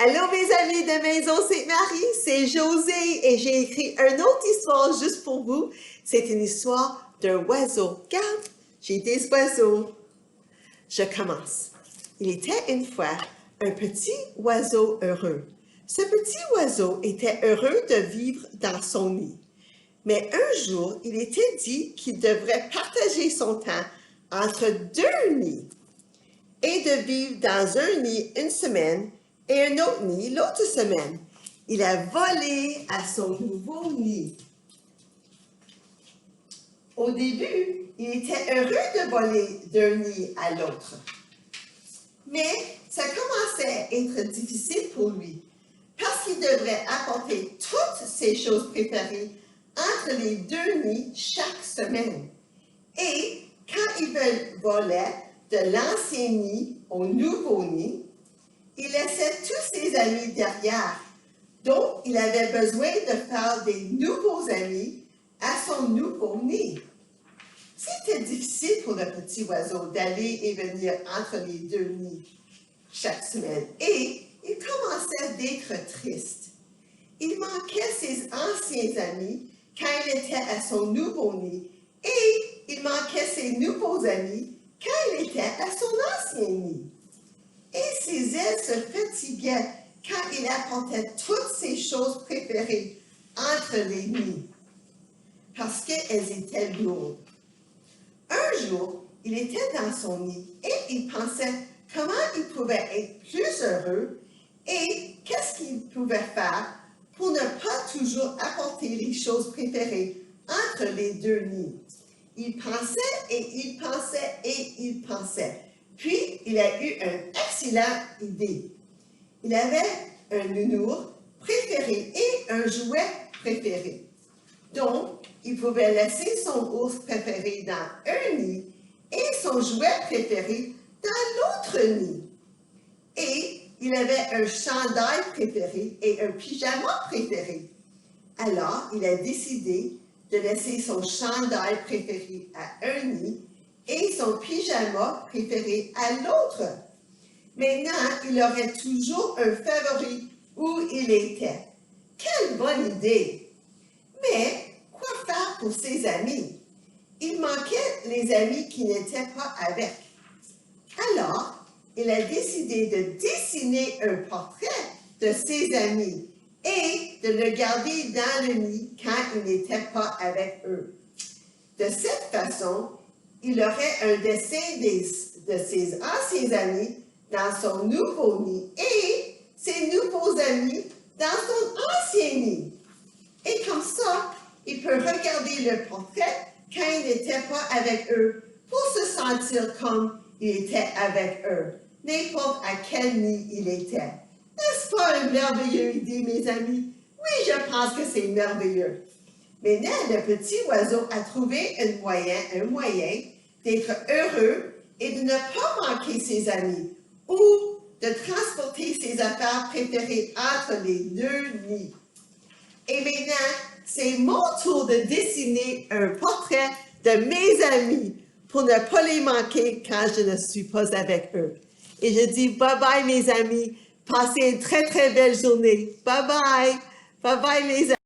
Allô mes amis de Maison Sainte-Marie, c'est Josée et j'ai écrit une autre histoire juste pour vous. C'est une histoire d'un oiseau. Regarde, j'ai des oiseaux. Je commence. Il était une fois un petit oiseau heureux. Ce petit oiseau était heureux de vivre dans son nid. Mais un jour, il était dit qu'il devrait partager son temps entre deux nids et de vivre dans un nid une semaine et un autre nid l'autre semaine. Il a volé à son nouveau nid. Au début, il était heureux de voler d'un nid à l'autre. Mais ça commençait à être difficile pour lui parce qu'il devrait apporter toutes ses choses préférées entre les deux nids chaque semaine. Et quand il volait de l'ancien nid au nouveau nid, il laissait tous ses amis derrière. Donc, il avait besoin de faire des nouveaux amis à son nouveau nid. C'était difficile pour le petit oiseau d'aller et venir entre les deux nids chaque semaine. Et il commençait d'être triste. Il manquait ses anciens amis quand il était à son nouveau nid. Et il manquait ses nouveaux amis quand il était à son ancien nid. Et ses ailes se fatiguaient quand il apportait toutes ses choses préférées entre les nids, parce qu'elles étaient lourdes. Un jour, il était dans son nid et il pensait comment il pouvait être plus heureux et qu'est-ce qu'il pouvait faire pour ne pas toujours apporter les choses préférées entre les deux nids. Il pensait et il pensait et il pensait. Puis, il a eu une excellente idée. Il avait un nounours préféré et un jouet préféré. Donc, il pouvait laisser son ours préféré dans un nid et son jouet préféré dans l'autre nid. Et il avait un chandail préféré et un pyjama préféré. Alors, il a décidé de laisser son chandail préféré à un nid et son pyjama préféré à l'autre. Maintenant, il aurait toujours un favori où il était. Quelle bonne idée! Mais quoi faire pour ses amis? Il manquait les amis qui n'étaient pas avec. Alors, il a décidé de dessiner un portrait de ses amis et de le garder dans le nid quand il n'était pas avec eux. De cette façon, il aurait un dessin de ses anciens amis dans son nouveau nid et ses nouveaux amis dans son ancien nid. Et comme ça, il peut regarder le portrait quand il n'était pas avec eux pour se sentir comme il était avec eux, n'importe à quel nid il était. N'est-ce pas une merveilleuse idée, mes amis? Oui, je pense que c'est merveilleux. Maintenant, le petit oiseau a trouvé un moyen d'être heureux et de ne pas manquer ses amis ou de transporter ses affaires préférées entre les deux nids. Et maintenant, c'est mon tour de dessiner un portrait de mes amis pour ne pas les manquer quand je ne suis pas avec eux. Et je dis bye-bye mes amis, passez une très très belle journée. Bye-bye, bye-bye les amis.